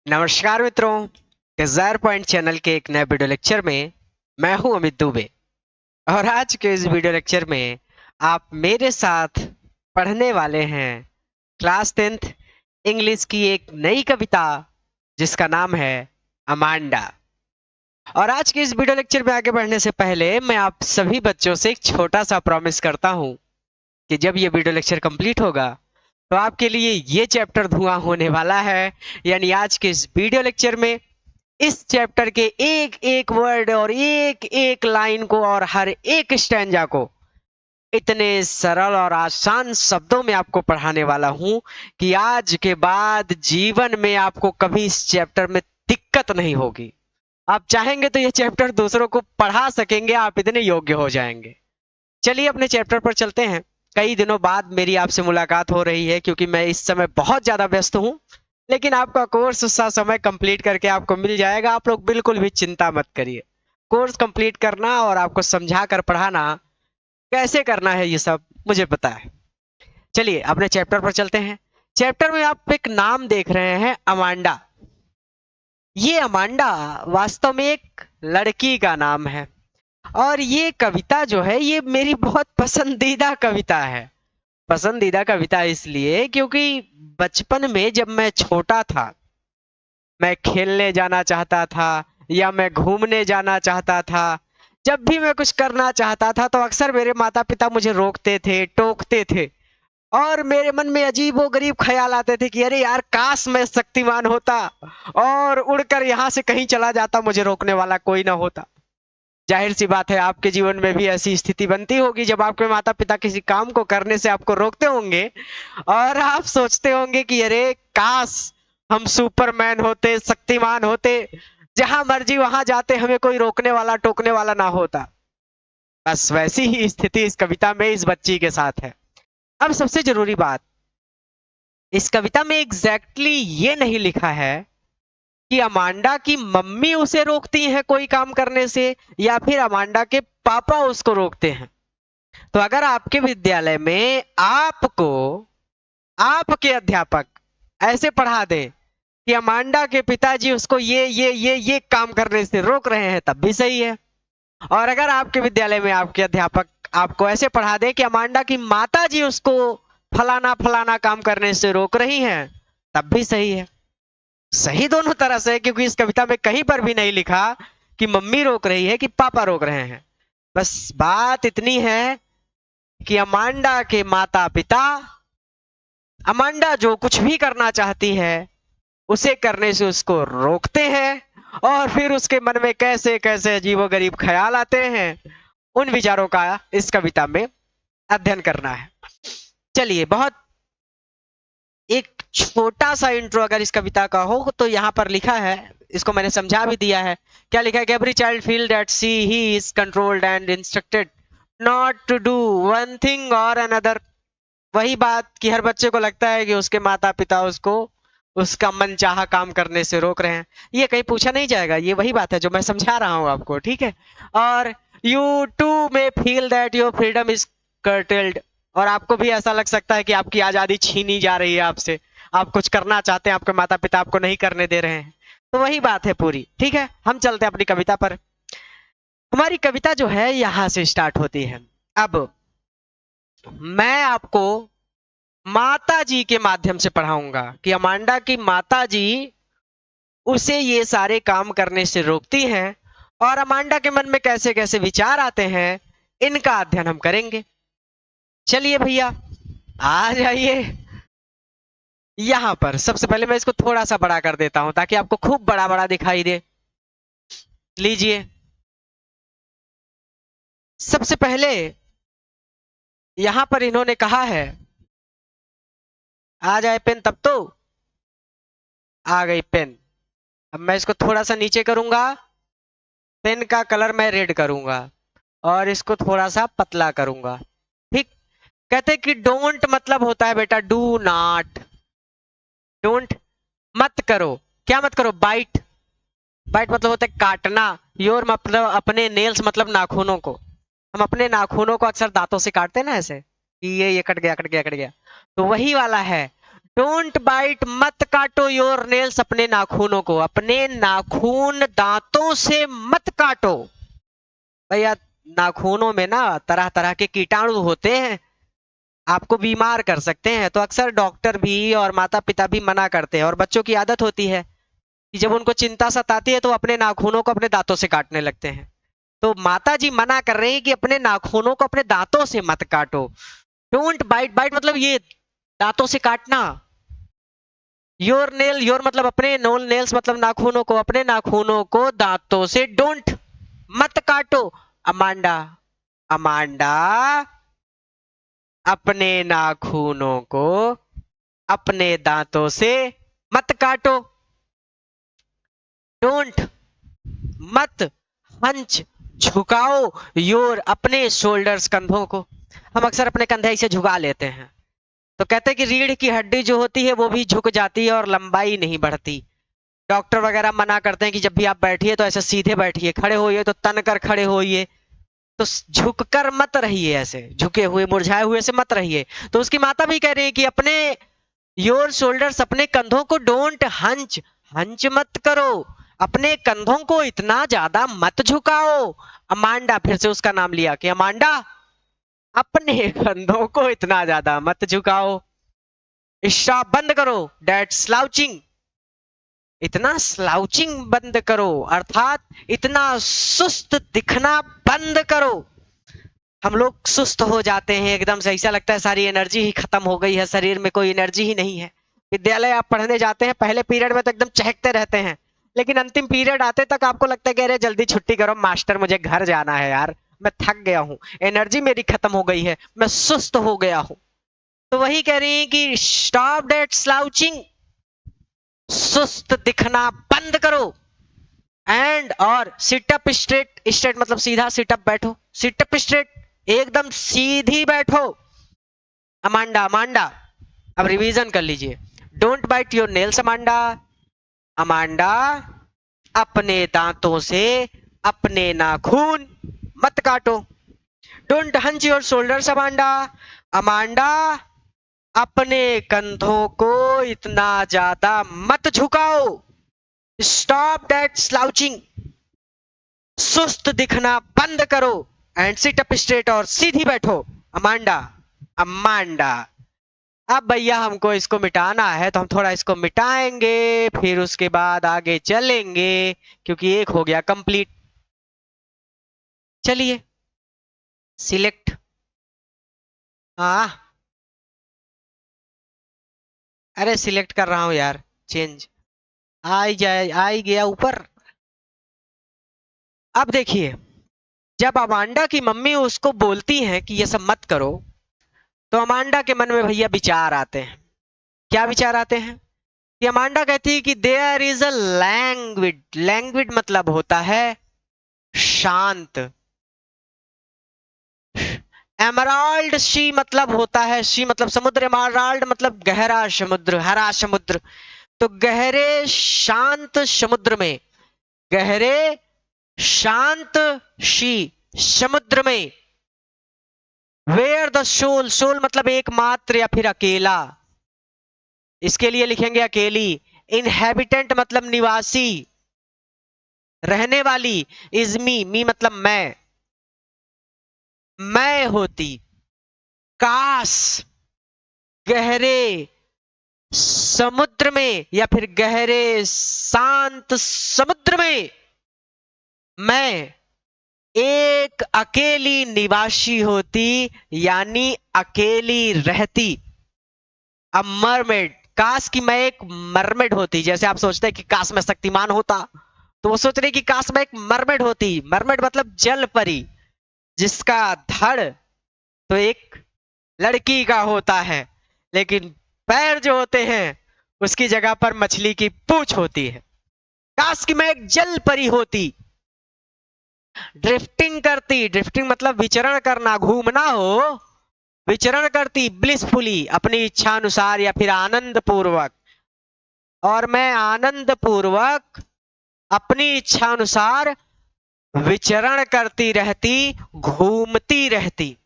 नमस्कार मित्रों, Dzire point channel के एक नए वीडियो लेक्चर में मैं हूं अमित दुबे। और आज के इस वीडियो लेक्चर में आप मेरे साथ पढ़ने वाले हैं क्लास 10th इंग्लिश की एक नई कविता जिसका नाम है अमांडा। और आज के इस वीडियो लेक्चर में आगे बढ़ने से पहले मैं आप सभी बच्चों से एक छोटा सा प्रॉमिस करता हूं कि जब ये वीडियो लेक्चर कंप्लीट होगा तो आपके लिए ये चैप्टर धुआं होने वाला है। यानी आज के इस वीडियो लेक्चर में इस चैप्टर के एक एक वर्ड और एक एक लाइन को और हर एक स्टैंजा को इतने सरल और आसान शब्दों में आपको पढ़ाने वाला हूं कि आज के बाद जीवन में आपको कभी इस चैप्टर में दिक्कत नहीं होगी। आप चाहेंगे तो ये चैप्टर दूसरों को पढ़ा सकेंगे, आप इतने योग्य हो जाएंगे। चलिए अपने चैप्टर पर चलते हैं। कई दिनों बाद मेरी आपसे मुलाकात हो रही है क्योंकि मैं इस समय बहुत ज्यादा व्यस्त हूं, लेकिन आपका कोर्स उस समय कंप्लीट करके आपको मिल जाएगा। आप लोग बिल्कुल भी चिंता मत करिए। कोर्स कंप्लीट करना और आपको समझा कर पढ़ाना कैसे करना है ये सब मुझे पता है। चलिए अपने चैप्टर पर चलते हैं। चैप्टर में आप एक नाम देख रहे हैं, अमांडा। ये अमांडा वास्तव में एक लड़की का नाम है और ये कविता जो है ये मेरी बहुत पसंदीदा कविता है। पसंदीदा कविता इसलिए क्योंकि बचपन में जब मैं छोटा था, मैं खेलने जाना चाहता था या मैं घूमने जाना चाहता था, जब भी मैं कुछ करना चाहता था तो अक्सर मेरे माता पिता मुझे रोकते थे, टोकते थे। और मेरे मन में अजीबो गरीब ख्याल आते थे कि अरे यार काश मैं शक्तिमान होता और उड़कर यहाँ से कहीं चला जाता, मुझे रोकने वाला कोई ना होता। जाहिर सी बात है आपके जीवन में भी ऐसी स्थिति बनती होगी जब आपके माता पिता किसी काम को करने से आपको रोकते होंगे और आप सोचते होंगे कि अरे काश हम सुपरमैन होते, शक्तिमान होते, जहां मर्जी वहां जाते, हमें कोई रोकने वाला टोकने वाला ना होता। बस वैसी ही स्थिति इस कविता में इस बच्ची के साथ है। अब सबसे जरूरी बात, इस कविता में एग्जैक्टली ये नहीं लिखा है कि अमांडा की मम्मी उसे रोकती हैं कोई काम करने से या फिर अमांडा के पापा उसको रोकते हैं। तो अगर आपके विद्यालय में आपको आपके अध्यापक ऐसे पढ़ा दे कि अमांडा के पिताजी उसको ये काम करने से रोक रहे हैं, तब भी सही है। और अगर आपके विद्यालय में आपके अध्यापक आपको ऐसे पढ़ा दे कि अमांडा की माता जी उसको फलाना फलाना काम करने से रोक रही हैं, तब भी सही है। सही दोनों तरह से है, क्योंकि इस कविता में कहीं पर भी नहीं लिखा कि मम्मी रोक रही है कि पापा रोक रहे हैं। बस बात इतनी है कि अमांडा के माता पिता अमांडा जो कुछ भी करना चाहती है उसे करने से उसको रोकते हैं और फिर उसके मन में कैसे कैसे अजीबोगरीब ख्याल आते हैं, उन विचारों का इस कविता में अध्ययन करना है। चलिए, बहुत एक छोटा सा इंट्रो अगर इस कविता का हो तो यहाँ पर लिखा है, इसको मैंने समझा भी दिया है। क्या लिखा है? Every child feel that she he is controlled and instructed not to do one thing और अनदर। वही बात कि हर बच्चे को लगता है कि उसके माता पिता उसको उसका मनचाहा काम करने से रोक रहे हैं। ये कहीं पूछा नहीं जाएगा, ये वही बात है जो मैं समझा रहा हूँ आपको, ठीक है। और you too may feel that your freedom is curtailed, और आपको भी ऐसा लग सकता है कि आपकी आजादी छीनी जा रही है आपसे। आप कुछ करना चाहते हैं, आपके माता पिता आपको नहीं करने दे रहे हैं। तो वही बात है पूरी, ठीक है। हम चलते हैं अपनी कविता पर। हमारी कविता जो है यहां से स्टार्ट होती है। अब मैं आपको माता जी के माध्यम से पढ़ाऊंगा कि अमांडा की माता जी उसे ये सारे काम करने से रोकती हैं और अमांडा के मन में कैसे कैसे विचार आते हैं, इनका अध्ययन हम करेंगे। चलिए भैया, आ जाइए। यहां पर सबसे पहले मैं इसको थोड़ा सा बड़ा कर देता हूं ताकि आपको खूब बड़ा बड़ा दिखाई दे। लीजिए, सबसे पहले यहां पर इन्होंने कहा है, आ जाए पेन, तब तो आ गई पेन। अब मैं इसको थोड़ा सा नीचे करूंगा, पेन का कलर मैं रेड करूंगा और इसको थोड़ा सा पतला करूंगा, ठीक। कहते कि डोंट मतलब होता है बेटा डू नॉट। डोंट मत करो, क्या मत करो? बाइट। बाइट मतलब होता है काटना। योर मतलब अपने, नेल्स मतलब नाखूनों को। हम अपने नाखूनों को अक्सर दांतों से काटते हैं ना, ऐसे कि ये कट गया कट गया कट गया, तो वही वाला है। डोंट बाइट, मत काटो योर नेल्स, अपने नाखूनों को, अपने नाखून दांतों से मत काटो। भैया नाखूनों में ना तरह तरह के कीटाणु होते हैं, आपको बीमार कर सकते हैं। तो अक्सर डॉक्टर भी और माता पिता भी मना करते हैं, और बच्चों की आदत होती है कि जब उनको चिंता सताती है तो अपने नाखूनों को अपने दांतों से काटने लगते हैं। तो माता जी मना कर रही हैं कि अपने नाखूनों को अपने दांतों से मत काटो। डोंट बाइट, बाइट मतलब ये दांतों से काटना। योर नेल, योर मतलब अपने, नोल नेल्स मतलब नाखूनों को, अपने नाखूनों को दांतों से डोंट मत काटो। अमांडा, अमांडा अपने नाखूनों को अपने दांतों से मत काटो। डोंट मत हंच झुकाओ योर अपने शोल्डर्स कंधों को। हम अक्सर अपने कंधे ऐसे झुका लेते हैं, तो कहते हैं कि रीढ़ की हड्डी जो होती है वो भी झुक जाती है और लंबाई नहीं बढ़ती। डॉक्टर वगैरह मना करते हैं कि जब भी आप बैठिए तो ऐसे सीधे बैठिए, खड़े होइए तो तन कर खड़े होइए, तो झुककर मत रहिए, ऐसे झुके हुए मुरझाए हुए से मत रहिए। तो उसकी माता भी कह रही है कि अपने योर शोल्डर्स, अपने कंधों को डोंट हंच, हंच मत करो, अपने कंधों को इतना ज्यादा मत झुकाओ। अमांडा, फिर से उसका नाम लिया कि अमांडा अपने कंधों को इतना ज्यादा मत झुकाओ। स्टॉप, बंद करो, दैट स्लाउचिंग, इतना स्लाउचिंग बंद करो, अर्थात इतना सुस्त दिखना बंद करो। हम लोग सुस्त हो जाते हैं एकदम से, ऐसा लगता है सारी एनर्जी ही खत्म हो गई है, शरीर में कोई एनर्जी ही नहीं है। विद्यालय आप पढ़ने जाते हैं, पहले पीरियड में तो एकदम चहकते रहते हैं, लेकिन अंतिम पीरियड आते तक आपको लगता है कि अरे जल्दी छुट्टी करो मास्टर, मुझे घर जाना है यार, मैं थक गया हूँ, एनर्जी मेरी खत्म हो गई है, मैं सुस्त हो गया हूँ। तो वही कह रही है कि स्टॉप दैट स्लाउचिंग, सुस्त दिखना बंद करो। एंड और सिट अप स्ट्रेट, स्ट्रेट मतलब सीधा, सिट अप बैठो, सिट अप स्ट्रेट एकदम सीधी बैठो। अमांडा, अमांडा अब रिवीजन कर लीजिए। Don't bite your nails Amanda, Amanda अपने दांतों से अपने नाखून मत काटो। Don't hunch your shoulders Amanda, Amanda अपने कंधों को इतना ज्यादा मत झुकाओ। स्टॉप दैट स्लाउचिंग, सुस्त दिखना बंद करो। एंड सिट अप स्ट्रेट, और सीधी बैठो। Amanda, Amanda. अब भैया हमको इसको मिटाना है तो हम थोड़ा इसको मिटाएंगे, फिर उसके बाद आगे चलेंगे, क्योंकि एक हो गया कंप्लीट। चलिए सिलेक्ट, हाँ अरे सिलेक्ट कर रहा हूं यार, चेंज आ ही जाए, आ ही गया ऊपर। अब देखिए, जब अमांडा की मम्मी उसको बोलती हैं कि ये सब मत करो, तो अमांडा के मन में भैया विचार आते हैं। क्या विचार आते हैं? कि अमांडा कहती है कि देयर इज अ लैंग्विड, लैंग्विड मतलब होता है शांत। एमराल्ड सी मतलब होता है, सी मतलब समुद्र, एमराल्ड मतलब गहरा समुद्र, हरा समुद्र। तो गहरे शांत समुद्र में, गहरे शांत सी समुद्र में, वेयर द सोल, सोल मतलब एकमात्र या फिर अकेला, इसके लिए लिखेंगे अकेली। इनहेबिटेंट मतलब निवासी, रहने वाली। इज मी, मी मतलब मैं होती। काश गहरे समुद्र में या फिर गहरे शांत समुद्र में मैं एक अकेली निवासी होती, यानी अकेली रहती। अब मरमेड, काश कि मैं एक मरमेड होती, जैसे आप सोचते हैं कि काश मैं शक्तिमान होता, तो वो सोच रहे कि काश मैं एक मरमेड होती। मरमेड मतलब जल परी, जिसका धड़ तो एक लड़की का होता है, लेकिन पैर जो होते हैं उसकी जगह पर मछली की पूंछ होती है। काश कि मैं एक जल परी होती, ड्रिफ्टिंग करती, ड्रिफ्टिंग मतलब विचरण करना, घूमना हो, विचरण करती ब्लिसफुली अपनी इच्छा अनुसार या फिर आनंद पूर्वक, और मैं आनंद पूर्वक अपनी इच्छा अनुसार विचरण करती रहती, घूमती रहती।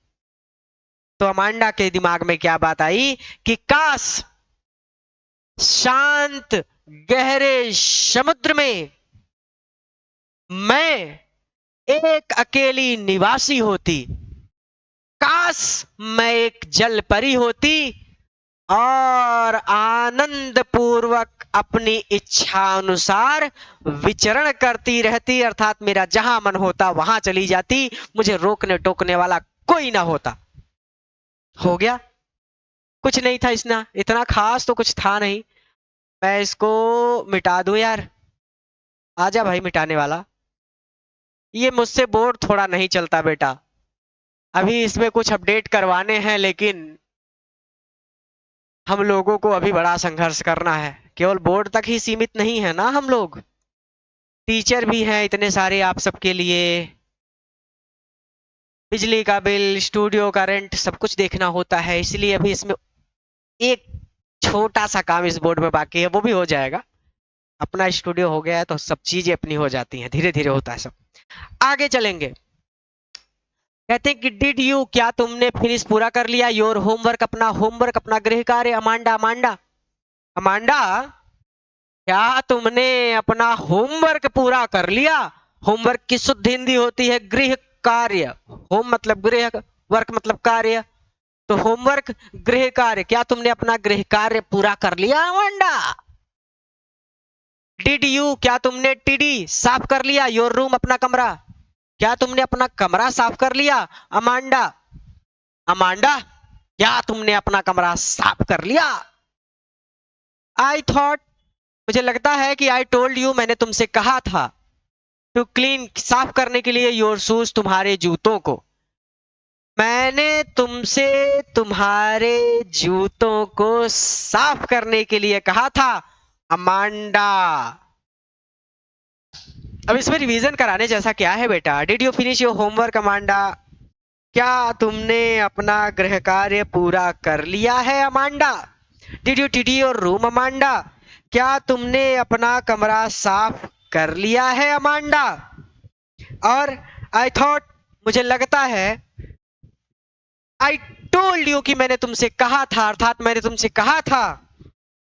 तो अमांडा के दिमाग में क्या बात आई कि काश शांत गहरे समुद्र में मैं एक अकेली निवासी होती। काश मैं एक जल परी होती और आनंद पूर्वक अपनी इच्छा अनुसार विचरण करती रहती, अर्थात मेरा जहां मन होता वहां चली जाती, मुझे रोकने टोकने वाला कोई ना होता। हो गया। कुछ नहीं था इसना, इतना खास तो कुछ था नहीं। मैं इसको मिटा दूं यार? आजा भाई मिटाने वाला। ये मुझसे बोर्ड थोड़ा नहीं चलता बेटा। अभी इसमें कुछ अपडेट करवाने हैं, लेकिन हम लोगों को अभी बड़ा संघर्ष करना है। केवल बोर्ड तक ही सीमित नहीं है ना, हम लोग टीचर भी हैं इतने सारे आप सबके लिए। बिजली का बिल, स्टूडियो का रेंट, सब कुछ देखना होता है, इसलिए अभी इसमें एक छोटा सा काम इस बोर्ड में बाकी है, वो भी हो जाएगा। अपना स्टूडियो हो गया है तो सब चीजें अपनी हो जाती हैं, धीरे धीरे होता है सब। आगे चलेंगे। कहते हैं कि डिड यू, क्या तुमने फिनिश पूरा कर लिया योर होमवर्क, अपना होमवर्क, अपना गृह कार्य। अमांडा, अमांडा, अमांडा, क्या तुमने अपना होमवर्क पूरा कर लिया? होमवर्क की शुद्ध हिंदी होती है गृह कार्य। होम मतलब गृह, वर्क मतलब कार्य, तो होमवर्क गृह कार्य। क्या तुमने अपना गृह कार्य पूरा कर लिया अमांडा? डिड यू, क्या तुमने टीडी साफ कर लिया योर रूम, अपना कमरा? क्या तुमने अपना कमरा साफ कर लिया अमांडा? अमांडा, क्या तुमने अपना कमरा साफ कर लिया? आई थॉट, मुझे लगता है कि आई टोल्ड यू, मैंने तुमसे कहा था, टू क्लीन, साफ करने के लिए, योर शूज, तुम्हारे जूतों को। मैंने तुमसे तुम्हारे जूतों को साफ करने के लिए कहा था अमांडा। अब इसमें रिवीजन कराने जैसा क्या है बेटा? Did you finish your homework Amanda, क्या तुमने अपना गृह कार्य पूरा कर लिया है Amanda? Did you TD your room Amanda, क्या तुमने अपना कमरा साफ कर लिया है अमांडा? और आई थॉट, मुझे लगता है, आई टोल्ड यू, कि मैंने तुमसे कहा था, अर्थात मैंने तुमसे कहा था,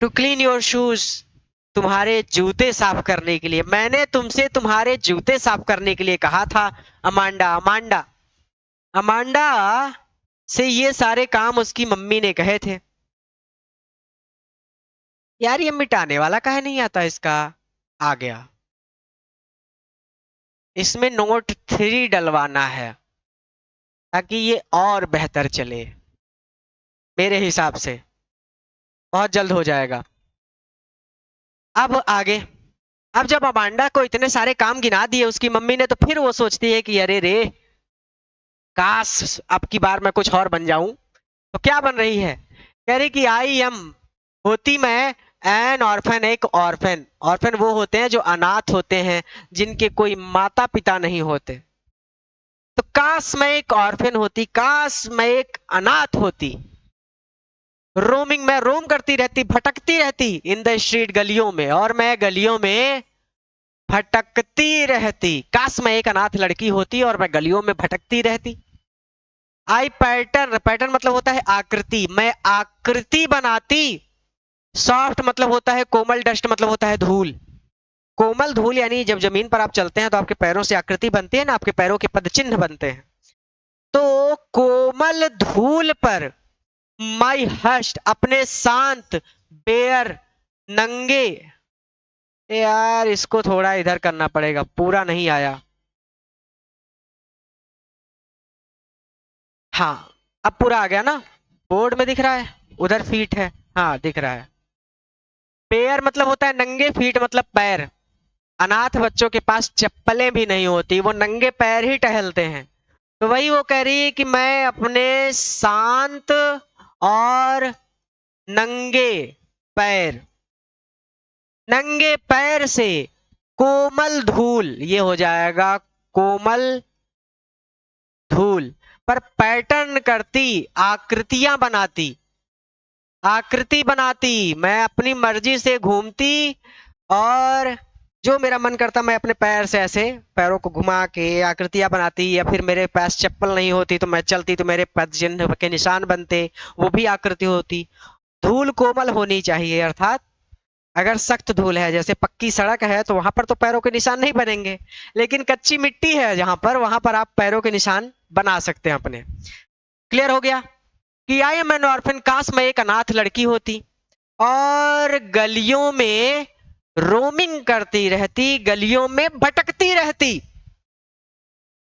टू क्लीन योर शूज, तुम्हारे जूते साफ करने के लिए। मैंने तुमसे तुम्हारे जूते साफ करने के लिए कहा था अमांडा। अमांडा, अमांडा से ये सारे काम उसकी मम्मी ने कहे थे। यार ये मिटाने वाला काहे नहीं आता इसका? आ गया। इसमें नोट 3 डलवाना है ताकि ये और बेहतर चले, मेरे हिसाब से बहुत जल्द हो जाएगा। अब आगे, अब जब अमांडा को इतने सारे काम गिना दिए उसकी मम्मी ने, तो फिर वो सोचती है कि अरे रे, काश अब की बार मैं कुछ और बन जाऊं। तो क्या बन रही है? कह रही कि आई एम, होती मैं, एन ऑर्फन, एक ऑर्फन। ऑर्फन वो होते हैं जो अनाथ होते हैं, जिनके कोई माता पिता नहीं होते। तो काश मैं एक ऑर्फन होती, काश मैं एक अनाथ होती। रोमिंग, मैं रोम करती रहती, भटकती रहती, इन द स्ट्रीट, गलियों में, और मैं गलियों में भटकती रहती। काश मैं एक अनाथ लड़की होती और मैं गलियों में भटकती रहती। आई पैटर्न, पैटर्न मतलब होता है आकृति, मैं आकृति बनाती। सॉफ्ट मतलब होता है कोमल, डस्ट मतलब होता है धूल। कोमल धूल यानी जब जमीन पर आप चलते हैं तो आपके पैरों से आकृति बनती है ना, आपके पैरों के पदचिन्ह बनते हैं। तो कोमल धूल पर माई हस्ट, अपने शांत, बेयर, नंगे, यार इसको थोड़ा इधर करना पड़ेगा, पूरा नहीं आया। हाँ, अब पूरा आ गया ना? बोर्ड में दिख रहा है, उधर फीट है, हाँ दिख रहा है। पेयर मतलब होता है नंगे, फीट मतलब पैर। अनाथ बच्चों के पास चप्पलें भी नहीं होती, वो नंगे पैर ही टहलते हैं। तो वही वो कह रही है कि मैं अपने शांत और नंगे पैर, नंगे पैर से कोमल धूल, ये हो जाएगा कोमल धूल पर पैटर्न करती, आकृतियां बनाती, आकृति बनाती। मैं अपनी मर्जी से घूमती और जो मेरा मन करता मैं अपने पैर से ऐसे पैरों को घुमा के आकृतियां बनाती, या फिर मेरे पास चप्पल नहीं होती तो मैं चलती तो मेरे पद चिन्ह के निशान बनते, वो भी आकृति होती। धूल कोमल होनी चाहिए, अर्थात अगर सख्त धूल है, जैसे पक्की सड़क है, तो वहां पर तो पैरों के निशान नहीं बनेंगे, लेकिन कच्ची मिट्टी है जहां पर, वहां पर आप पैरों के निशान बना सकते हैं अपने। क्लियर हो गया कि आई एम एन ऑर्फन, काश मैं एक अनाथ लड़की होती और गलियों में रोमिंग करती रहती, गलियों में भटकती रहती।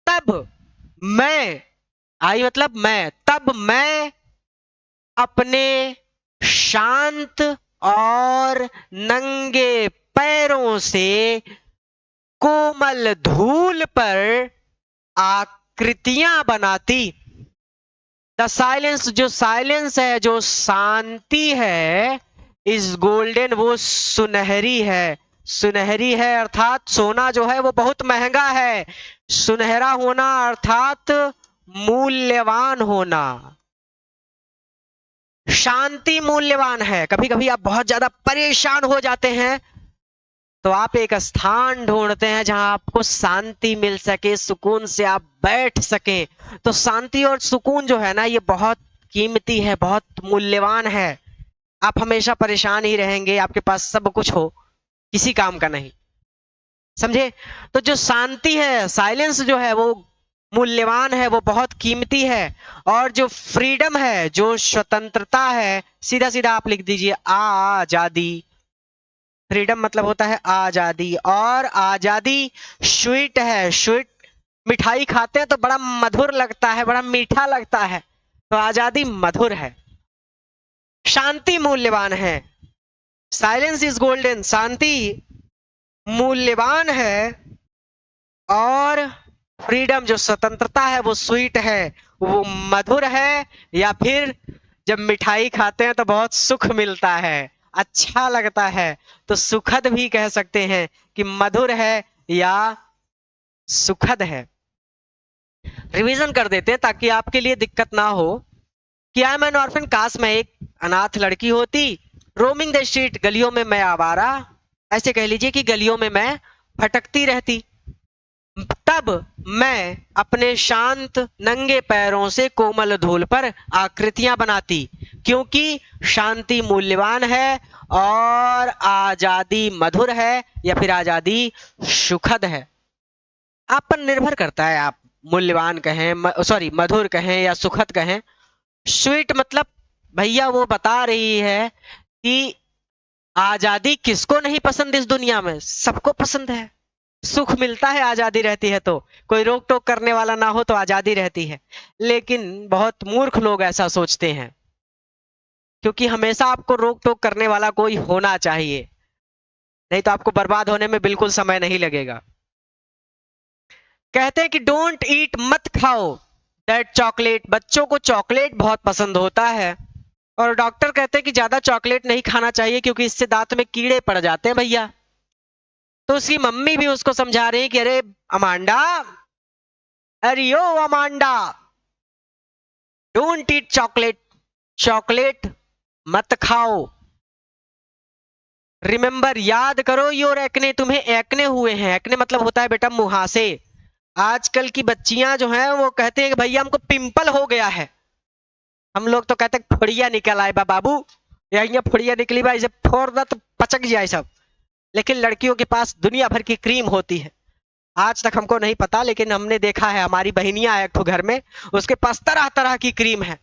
तब मैं, आई मतलब मैं, तब मैं अपने शांत और नंगे पैरों से कोमल धूल पर आकृतियां बनाती। द साइलेंस, जो साइलेंस है, जो शांति है, इज गोल्डन, वो सुनहरी है। सुनहरी है अर्थात सोना जो है वो बहुत महंगा है। सुनहरा होना अर्थात मूल्यवान होना। शांति मूल्यवान है। कभी कभी आप बहुत ज्यादा परेशान हो जाते हैं, तो आप एक स्थान ढूंढते हैं जहां आपको शांति मिल सके, सुकून से आप बैठ सके। तो शांति और सुकून जो है ना, ये बहुत कीमती है, बहुत मूल्यवान है। आप हमेशा परेशान ही रहेंगे, आपके पास सब कुछ हो, किसी काम का नहीं, समझे? तो जो शांति है, साइलेंस जो है, वो मूल्यवान है, वो बहुत कीमती है। और जो फ्रीडम है, जो स्वतंत्रता है, सीधा सीधा आप लिख दीजिए आजादी। फ्रीडम मतलब होता है आजादी, और आजादी स्वीट है। स्वीट, मिठाई खाते हैं तो बड़ा मधुर लगता है, बड़ा मीठा लगता है, तो आजादी मधुर है। शांति मूल्यवान है। साइलेंस इज गोल्डन, शांति मूल्यवान है। और फ्रीडम, जो स्वतंत्रता है, वो स्वीट है, वो मधुर है। या फिर जब मिठाई खाते हैं तो बहुत सुख मिलता है, अच्छा लगता है, तो सुखद भी कह सकते हैं कि मधुर है या सुखद है। रिवीजन कर देते हैं ताकि आपके लिए दिक्कत ना हो कि आई एम एन ऑर्फन, काश मैं एक अनाथ लड़की होती। रोमिंग द स्ट्रीट, गलियों में मैं आवारा, ऐसे कह लीजिए कि गलियों में मैं भटकती रहती। तब मैं अपने शांत नंगे पैरों से कोमल धूल पर आकृतियां बनाती, क्योंकि शांति मूल्यवान है और आजादी मधुर है, या फिर आजादी सुखद है। आप पर निर्भर करता है, आप मूल्यवान कहें, सॉरी मधुर कहें या सुखद कहें। स्वीट मतलब, भैया वो बता रही है कि आजादी किसको नहीं पसंद इस दुनिया में, सबको पसंद है। सुख मिलता है आजादी रहती है, तो कोई रोक टोक करने वाला ना हो तो आजादी रहती है। लेकिन बहुत मूर्ख लोग ऐसा सोचते हैं, क्योंकि हमेशा आपको रोक टोक करने वाला कोई होना चाहिए, नहीं तो आपको बर्बाद होने में बिल्कुल समय नहीं लगेगा। कहते हैं कि डोंट ईट, मत खाओ दैट चॉकलेट, बच्चों को चॉकलेट बहुत पसंद होता है। और डॉक्टर कहते हैं कि ज्यादा चॉकलेट नहीं खाना चाहिए, क्योंकि इससे दांत में कीड़े पड़ जाते हैं भैया। तो उसकी मम्मी भी उसको समझा रही है कि अरे अमांडा, अरे ओ Amanda, don't eat chocolate, chocolate मत खाओ। रिमेंबर, याद करो योर एक्ने, तुम्हें एक्ने हुए हैं। एक्ने मतलब होता है बेटा मुहासे। आजकल की बच्चियां जो हैं वो कहते हैं कि भैया हमको पिंपल हो गया है। हम लोग तो कहते हैं फुड़िया निकल आए बा बाबू, या फुड़िया निकली बा, इसे फोड़ दो तो पचक जाए सब। लेकिन लड़कियों के पास दुनिया भर की क्रीम होती है। आज तक हमको नहीं पता, लेकिन हमने देखा है, हमारी बहनियां एक घर में, उसके पास तरह तरह की क्रीम है।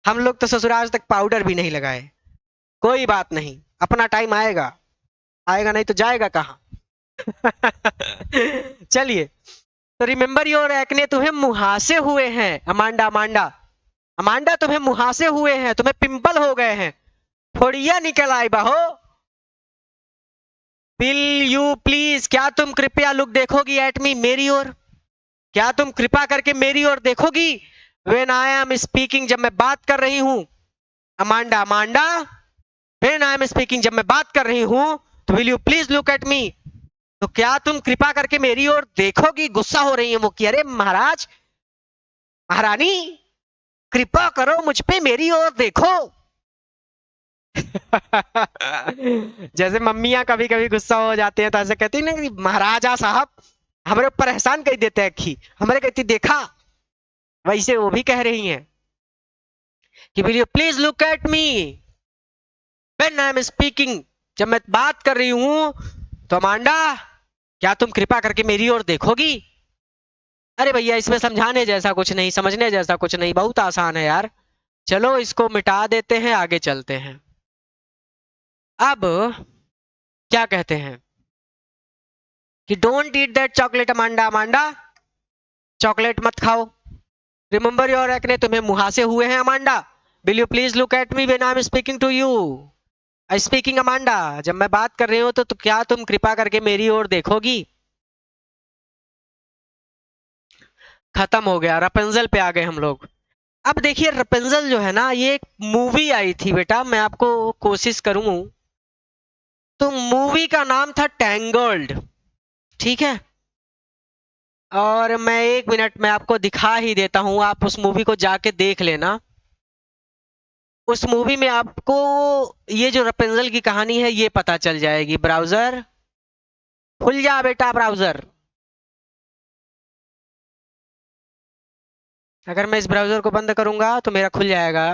हम लोग तो ससुराल आज तक पाउडर भी नहीं लगाए। कोई बात नहीं, अपना टाइम आएगा, आएगा नहीं तो जाएगा कहाँ। चलिए, तो रिमेंबर योर एक्ने, तुम्हें मुहासे हुए हैं अमांडा, अमांडा, अमांडा तुम्हें मुहासे हुए हैं, तुम्हें पिंपल हो गए हैं, फोड़िया निकल आई बहो। विल यू प्लीज, क्या तुम कृपया लुक देखोगी एट मी, मेरी ओर, क्या तुम कृपा करके मेरी ओर देखोगी। वेन आई एम स्पीकिंग, जब मैं बात कर रही हूं, Amanda, Amanda, when I am speaking, जब मैं बात कर रही हूं, तो will you please look at मी, तो क्या तुम कृपा करके मेरी ओर देखोगी। गुस्सा हो रही है वो कि अरे महाराज, महारानी, कृपा करो मुझ पे, मेरी ओर देखो। जैसे मम्मियां कभी कभी गुस्सा हो जाते हैं तो ऐसे कहती है ना कि महाराजा साहब हमारे ऊपर एहसान कह देते हैं कि हमारे, कहती देखा, वैसे वो भी कह रही हैं कि will you please look at me when I am speaking, जब मैं बात कर रही हूं तो अमांडा, क्या तुम कृपा करके मेरी ओर देखोगी? अरे भैया, इसमें समझाने जैसा कुछ नहीं, समझने जैसा कुछ नहीं, बहुत आसान है यार। चलो इसको मिटा देते हैं, आगे चलते हैं। अब क्या कहते हैं कि don't eat that chocolate Amanda, Amanda chocolate मत खाओ। रिमेंबर योर एक्ने, तुम्हें मुहासे हुए हैं Amanda. Will you please look at me when I am speaking to you. I speaking Amanda, जब मैं बात कर रही हूं तो क्या तुम कृपा करके मेरी ओर देखोगी? खत्म हो गया, रपेंजल पे आ गए हम लोग। अब देखिए रपेंजल जो है ना, ये एक मूवी आई थी बेटा, मैं आपको कोशिश करूं तो मूवी का नाम था टैंगल्ड, ठीक है। और मैं 1 मिनट में आपको दिखा ही देता हूं, आप उस मूवी को जाके देख लेना। उस मूवी में आपको ये जो रपेंजल की कहानी है ये पता चल जाएगी। ब्राउजर खुल जा बेटा, ब्राउजर। अगर मैं इस ब्राउजर को बंद करूंगा तो मेरा खुल जाएगा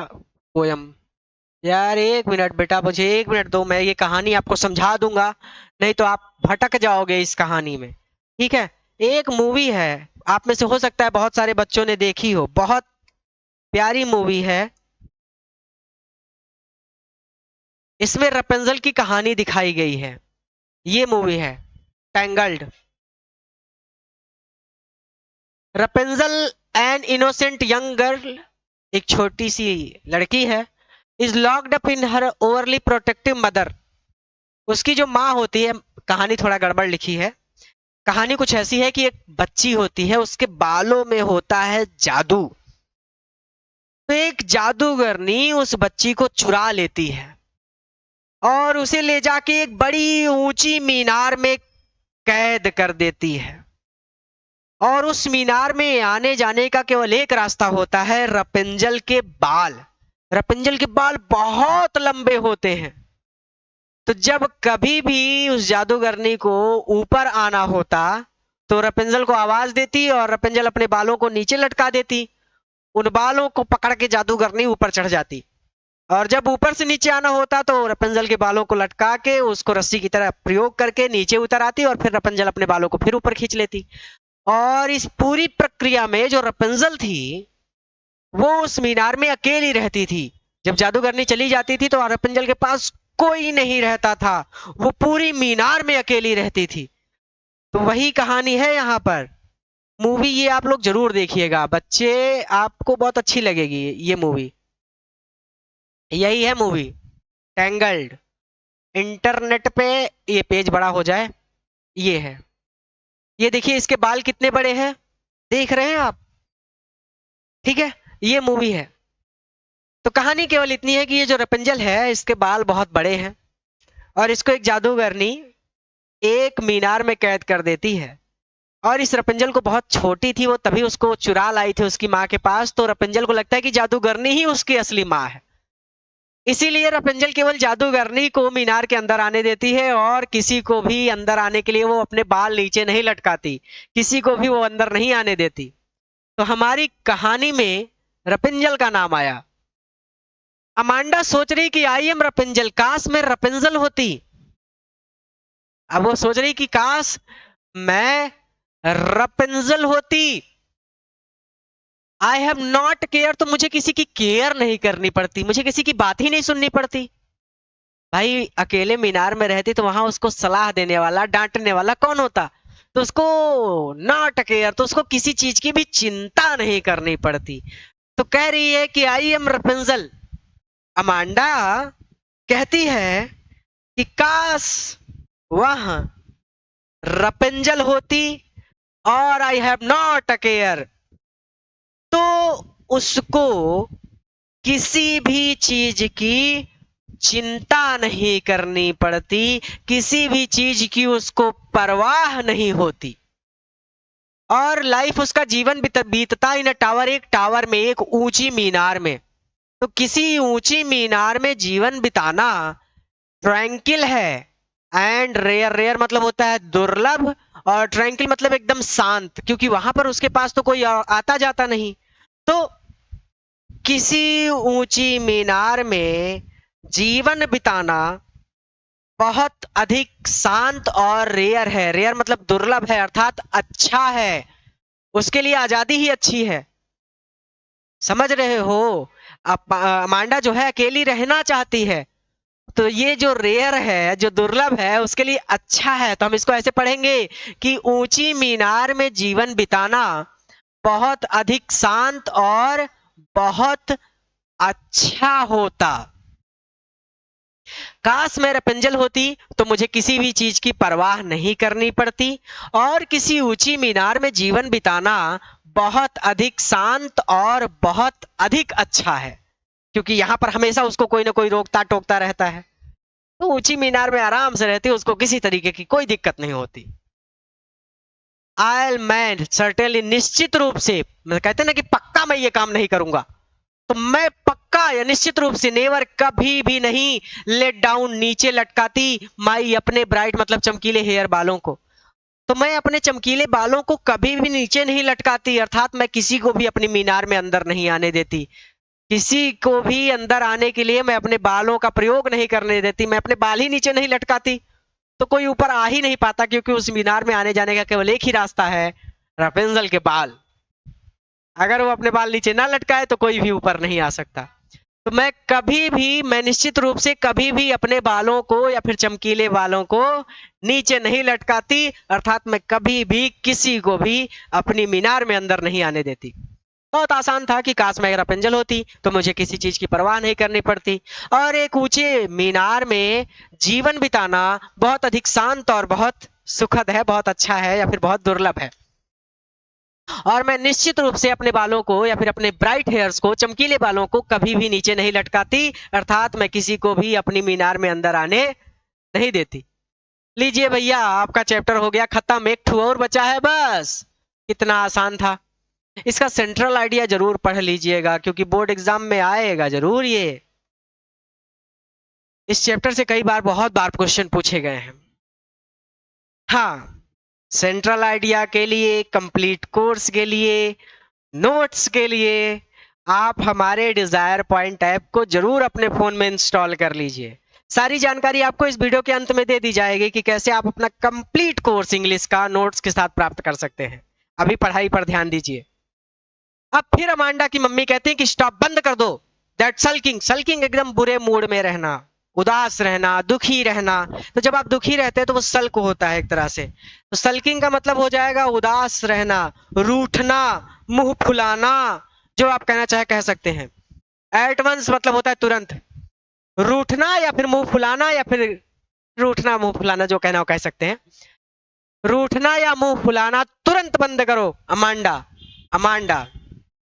पोयम। यार 1 मिनट बेटा, मुझे 1 मिनट दो, मैं ये कहानी आपको समझा दूंगा, नहीं तो आप भटक जाओगे इस कहानी में, ठीक है। एक मूवी है, आप में से हो सकता है बहुत सारे बच्चों ने देखी हो, बहुत प्यारी मूवी है। इसमें रपेंजल की कहानी दिखाई गई है। ये मूवी है Tangled. Rapunzel an innocent young girl, एक छोटी सी लड़की है, is locked up in her overly protective mother. उसकी जो माँ होती है, कहानी थोड़ा गड़बड़ लिखी है। कहानी कुछ ऐसी है कि एक बच्ची होती है, उसके बालों में होता है जादू। तो एक जादूगरनी उस बच्ची को चुरा लेती है और उसे ले जाके एक बड़ी ऊंची मीनार में कैद कर देती है। और उस मीनार में आने जाने का केवल एक रास्ता होता है, रपेंजल के बाल। रपेंजल के बाल बहुत लंबे होते हैं। तो जब कभी भी उस जादूगरनी को ऊपर आना होता तो रपेंजल को आवाज देती और रपेंजल अपने बालों को नीचे लटका देती। उन बालों को पकड़ के जादूगरनी ऊपर चढ़ जाती। और जब ऊपर से नीचे आना होता तो रपेंजल के बालों को लटका के उसको रस्सी की तरह प्रयोग करके नीचे उतर आती और फिर रपेंजल अपने बालों को फिर ऊपर खींच लेती। और इस पूरी प्रक्रिया में जो रपेंजल थी वो उस मीनार में अकेली रहती थी। जब जादूगरनी चली जाती थी तो रपेंजल के पास कोई नहीं रहता था, वो पूरी मीनार में अकेली रहती थी। तो वही कहानी है यहाँ पर। मूवी ये आप लोग जरूर देखिएगा बच्चे, आपको बहुत अच्छी लगेगी ये मूवी। यही है मूवी टैंगल्ड। इंटरनेट पे ये पेज बड़ा हो जाए, ये है। ये देखिए इसके बाल कितने बड़े हैं, देख रहे हैं आप, ठीक है। ये मूवी है। तो कहानी केवल इतनी है कि ये जो रपेंजल है इसके बाल बहुत बड़े हैं और इसको एक जादूगरनी एक मीनार में कैद कर देती है। और इस रपेंजल को बहुत छोटी थी वो, तभी उसको चुरा लाई थी उसकी माँ के पास। तो रपेंजल को लगता है कि जादूगरनी ही उसकी असली माँ है, इसीलिए रपेंजल केवल जादूगरनी को मीनार के अंदर आने देती है और किसी को भी अंदर आने के लिए वो अपने बाल नीचे नहीं लटकाती, किसी को भी वो अंदर नहीं आने देती। तो हमारी कहानी में रपेंजल का नाम आया। अमांडा सोच रही कि आई एम रपेंजल, काश मैं रपेंजल होती। अब वो सोच रही कि काश मैं रपेंजल होती। आई हैव नॉट केयर, तो मुझे किसी की केयर नहीं करनी पड़ती, मुझे किसी की बात ही नहीं सुननी पड़ती। भाई अकेले मीनार में रहती तो वहां उसको सलाह देने वाला डांटने वाला कौन होता? तो उसको नॉट केयर, तो उसको किसी चीज की भी चिंता नहीं करनी पड़ती। तो कह रही है कि आई एम रपेंजल। अमांडा कहती है कि काश वह रपेंजल होती और I have not a care, तो उसको किसी भी चीज की चिंता नहीं करनी पड़ती, किसी भी चीज की उसको परवाह नहीं होती। और लाइफ उसका जीवन बीतता इन टावर, एक टावर में, एक ऊंची मीनार में। तो किसी ऊंची मीनार में जीवन बिताना ट्रैंकिल है एंड रेयर। रेयर मतलब होता है दुर्लभ, और ट्रैंकिल मतलब एकदम शांत, क्योंकि वहां पर उसके पास तो कोई आता जाता नहीं। तो किसी ऊंची मीनार में जीवन बिताना बहुत अधिक शांत और रेयर है। रेयर मतलब दुर्लभ है, अर्थात अच्छा है, उसके लिए आजादी ही अच्छी है। समझ रहे हो? अमांडा जो है अकेली रहना चाहती है, तो ये जो रेयर है, जो दुर्लभ है, उसके लिए अच्छा है। तो हम इसको ऐसे पढ़ेंगे कि ऊंची मीनार में जीवन बिताना बहुत अधिक शांत और बहुत अच्छा होता। काश मैं रपेंजल होती तो मुझे किसी भी चीज की परवाह नहीं करनी पड़ती, और किसी ऊंची मीनार में जीवन बिताना बहुत अधिक शांत और बहुत अधिक अच्छा है, क्योंकि यहां पर हमेशा उसको कोई ना कोई रोकता टोकता रहता है। तो ऊंची मीनार में आराम से रहती, उसको किसी तरीके की कोई दिक्कत नहीं होती। आई मैन सर्टेनली, निश्चित रूप से, मैं कहते ना कि पक्का मैं ये काम नहीं करूंगा, तो मैं पक्का या निश्चित रूप से नेवर कभी भी नहीं लेट डाउन, नीचे लटकाती माई अपने ब्राइट मतलब चमकीले हेयर बालों को। तो मैं अपने चमकीले बालों को कभी भी नीचे नहीं लटकाती, अर्थात मैं किसी को भी अपनी मीनार में अंदर नहीं आने देती। किसी को भी अंदर आने के लिए मैं अपने बालों का प्रयोग नहीं करने देती। मैं अपने बाल ही नीचे नहीं लटकाती, तो कोई ऊपर आ ही नहीं पाता, क्योंकि उस मीनार में आने जाने का केवल एक ही रास्ता है, रापुंज़ल के बाल। अगर वो अपने बाल नीचे ना लटकाए तो कोई भी ऊपर नहीं आ सकता। तो मैं कभी भी, मैं निश्चित रूप से कभी भी अपने बालों को या फिर चमकीले बालों को नीचे नहीं लटकाती, अर्थात मैं कभी भी किसी को भी अपनी मीनार में अंदर नहीं आने देती। बहुत आसान था कि काश मैं रापुंज़ल होती तो मुझे किसी चीज की परवाह नहीं करनी पड़ती, और एक ऊंचे मीनार में जीवन बिताना बहुत अधिक शांत और बहुत सुखद है, बहुत अच्छा है, या फिर बहुत दुर्लभ है। और मैं निश्चित रूप से अपने बालों को या फिर अपने ब्राइट हेयर्स को, चमकीले बालों को कभी भी नीचे नहीं लटकाती, अर्थात मैं किसी को भी अपनी मीनार में अंदर आने नहीं देती। लीजिए भैया, आपका चैप्टर हो गया खत्म, एक ठू और बचा है बस। कितना आसान था। इसका सेंट्रल आइडिया जरूर पढ़ लीजिएगा, क्योंकि बोर्ड एग्जाम में आएगा जरूर ये। इस चैप्टर से कई बार, बहुत बार क्वेश्चन पूछे गए हैं। हाँ, सेंट्रल आइडिया के लिए, कंप्लीट कोर्स के लिए, नोट्स के लिए आप हमारे डिजायर पॉइंट ऐप को जरूर अपने फोन में इंस्टॉल कर लीजिए। सारी जानकारी आपको इस वीडियो के अंत में दे दी जाएगी कि कैसे आप अपना कंप्लीट कोर्स इंग्लिश का नोट्स के साथ प्राप्त कर सकते हैं। अभी पढ़ाई पर ध्यान दीजिए। अब फिर अमांडा की मम्मी कहती है कि स्टॉप, बंद कर दो दैट सल्किंग। सल्किंग एकदम बुरे मूड में रहना, उदास रहना, दुखी रहना। तो जब आप दुखी रहते हैं तो वो सल्क होता है एक तरह से। तो सल्किंग का मतलब हो जाएगा उदास रहना, रूठना, मुंह फुलाना, जो आप कहना चाहे कह सकते हैं। एट वंस मतलब होता है तुरंत। रूठना या फिर मुंह फुलाना, या फिर रूठना मुंह फुलाना, जो कहना हो कह सकते हैं। रूठना या मुंह फुलाना तुरंत बंद करो अमांडा। अमांडा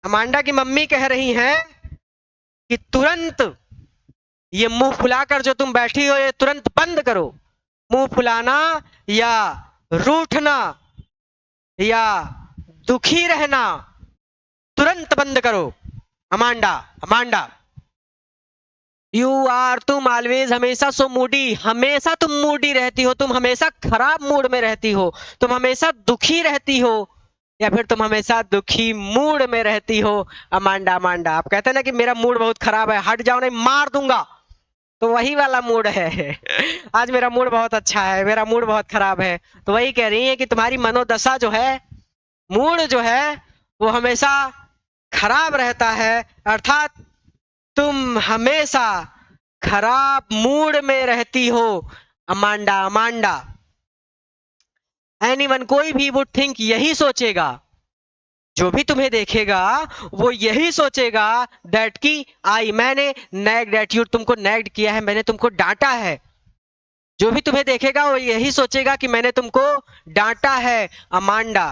अमांडा की मम्मी कह रही हैं कि तुरंत ये मुंह फुलाकर जो तुम बैठी हो, ये तुरंत बंद करो। मुंह फुलाना या रूठना या दुखी रहना तुरंत बंद करो अमांडा। अमांडा, यू आर, तुम ऑलवेज, हमेशा सो मूडी, हमेशा तुम मूडी रहती हो, तुम हमेशा खराब मूड में रहती हो, तुम हमेशा दुखी रहती हो, या फिर तुम हमेशा दुखी मूड में रहती हो अमांडा। अमांडा, आप कहते हैं ना कि मेरा मूड बहुत खराब है, हट जाओ नहीं मार दूंगा, तो वही वाला मूड है। आज मेरा मूड बहुत अच्छा है, मेरा मूड बहुत खराब है। तो वही कह रही है कि तुम्हारी मनोदशा जो है, मूड जो है, वो हमेशा खराब रहता है, अर्थात तुम हमेशा खराब मूड में रहती हो अमांडा। अमांडा, एनीवन, कोई भी वुड थिंक, यही सोचेगा, जो भी तुम्हें देखेगा वो यही सोचेगा दैट की आई, मैंने नैग्ड एट यू, तुमको नैग्ड किया है, मैंने तुमको डांटा है। जो भी तुम्हें देखेगा वो यही सोचेगा कि मैंने तुमको डांटा है अमांडा।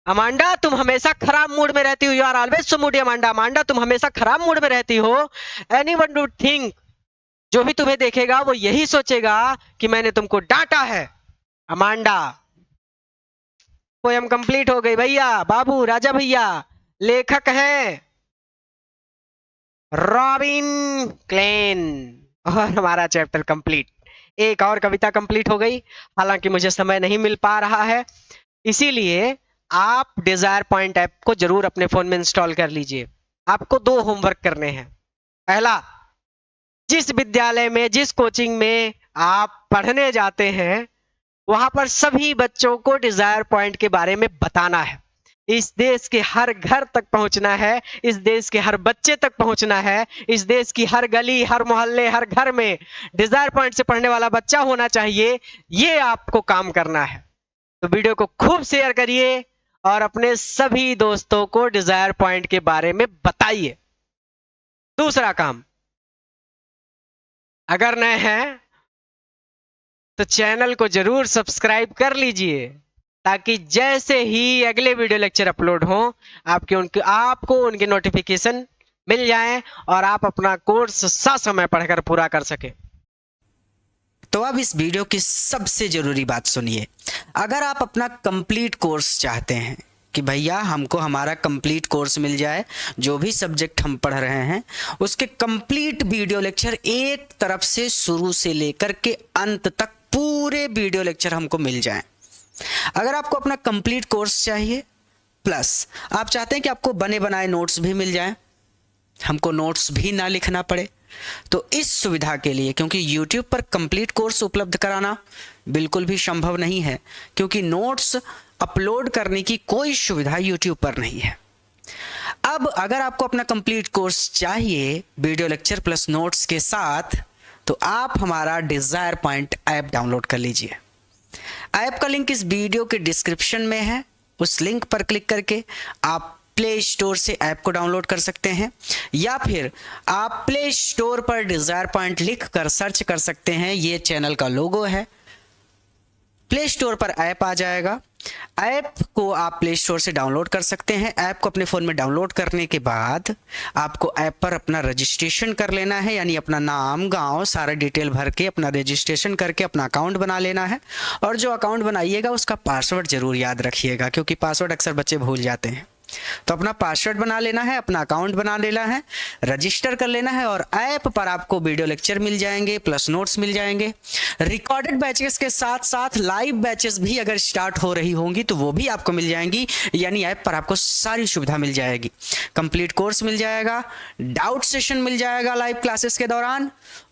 अमांडा, तुम हमेशा खराब मूड में रहती हो, you are always so moody Amanda. Amanda, तुम हमेशा खराब मूड में रहती हो। एनीवन वुड थिंक, जो भी तुम्हें देखेगा वो यही सोचेगा कि मैंने तुमको डांटा है अमांडा। पोयम कंप्लीट हो गई भैया, बाबू राजा भैया। लेखक हैं रॉबिन क्लेन, और हमारा चैप्टर कंप्लीट। एक और कविता कंप्लीट हो गई, हालांकि मुझे समय नहीं मिल पा रहा है, इसीलिए आप डिजायर पॉइंट ऐप को जरूर अपने फोन में इंस्टॉल कर लीजिए। आपको 2 होमवर्क करने हैं। पहला, जिस विद्यालय में, जिस कोचिंग में आप पढ़ने जाते हैं, वहां पर सभी बच्चों को डिजायर पॉइंट के बारे में बताना है। इस देश के हर घर तक पहुंचना है, इस देश के हर बच्चे तक पहुंचना है, इस देश की हर गली, हर मोहल्ले, हर घर में डिजायर पॉइंट से पढ़ने वाला बच्चा होना चाहिए। ये आपको काम करना है। तो वीडियो को खूब शेयर करिए और अपने सभी दोस्तों को डिजायर पॉइंट के बारे में बताइए। दूसरा काम, अगर नए हैं तो चैनल को जरूर सब्सक्राइब कर लीजिए, ताकि जैसे ही अगले वीडियो लेक्चर अपलोड हो आपको उनके नोटिफिकेशन मिल जाए और आप अपना कोर्स ससमय पढ़कर पूरा कर सके। तो अब इस वीडियो की सबसे जरूरी बात सुनिए। अगर आप अपना कंप्लीट कोर्स चाहते हैं कि भैया हमको हमारा कंप्लीट कोर्स मिल जाए, जो भी सब्जेक्ट हम पढ़ रहे हैं उसके कंप्लीट वीडियो लेक्चर एक तरफ से शुरू से लेकर के अंत तक पूरे वीडियो लेक्चर हमको मिल जाएं। अगर आपको अपना कंप्लीट कोर्स चाहिए प्लस आप चाहते हैं कि आपको बने बनाए नोट्स भी मिल जाएं, हमको नोट्स भी ना लिखना पड़े, तो इस सुविधा के लिए, क्योंकि YouTube पर कंप्लीट कोर्स उपलब्ध कराना बिल्कुल भी संभव नहीं है, क्योंकि नोट्स अपलोड करने की कोई सुविधा YouTube पर नहीं है। अब अगर आपको अपना कंप्लीट कोर्स चाहिए वीडियो लेक्चर प्लस नोट्स के साथ, तो आप हमारा डिजायर पॉइंट ऐप डाउनलोड कर लीजिए। ऐप का लिंक इस वीडियो के डिस्क्रिप्शन में है। उस लिंक पर क्लिक करके आप प्ले स्टोर से ऐप को डाउनलोड कर सकते हैं, या फिर आप प्ले स्टोर पर डिजायर पॉइंट लिख कर सर्च कर सकते हैं। ये चैनल का लोगो है, प्ले स्टोर पर ऐप आ जाएगा। ऐप को आप प्ले स्टोर से डाउनलोड कर सकते हैं। ऐप को अपने फ़ोन में डाउनलोड करने के बाद आपको ऐप पर अपना रजिस्ट्रेशन कर लेना है, यानी अपना नाम, गांव, सारा डिटेल भर के अपना रजिस्ट्रेशन करके अपना अकाउंट बना लेना है। और जो अकाउंट बनाइएगा उसका पासवर्ड ज़रूर याद रखिएगा, क्योंकि पासवर्ड अक्सर बच्चे भूल जाते हैं। तो अपना पासवर्ड बना लेना है, अपना अकाउंट बना लेना है, रजिस्टर कर लेना है, और ऐप पर आपको वीडियो लेक्चर मिल जाएंगे प्लस नोट्स मिल जाएंगे। रिकॉर्डेड बैचेस के साथ साथ लाइव बैचेस भी अगर स्टार्ट हो रही होंगी तो वो भी आपको मिल जाएंगी, यानी ऐप पर आपको सारी सुविधा मिल जाएगी। कंप्लीट कोर्स मिल जाएगा, डाउट सेशन मिल जाएगा लाइव क्लासेस के दौरान,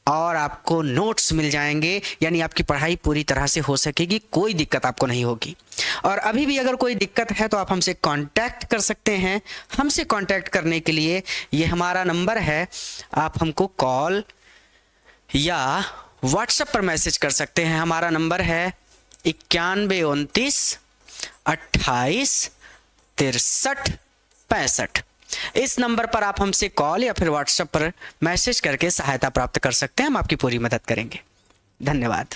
और आपको नोट्स मिल जाएंगे, यानी आपकी पढ़ाई पूरी तरह से हो सकेगी, कोई दिक्कत आपको नहीं होगी। और अभी भी अगर कोई दिक्कत है तो आप हमसे कांटेक्ट कर सकते हैं। हमसे कांटेक्ट करने के लिए ये हमारा नंबर है, आप हमको कॉल या व्हाट्सएप पर मैसेज कर सकते हैं। हमारा नंबर है 9129 28 63 65। इस नंबर पर आप हमसे कॉल या फिर व्हाट्सएप पर मैसेज करके सहायता प्राप्त कर सकते हैं। हम आपकी पूरी मदद करेंगे। धन्यवाद।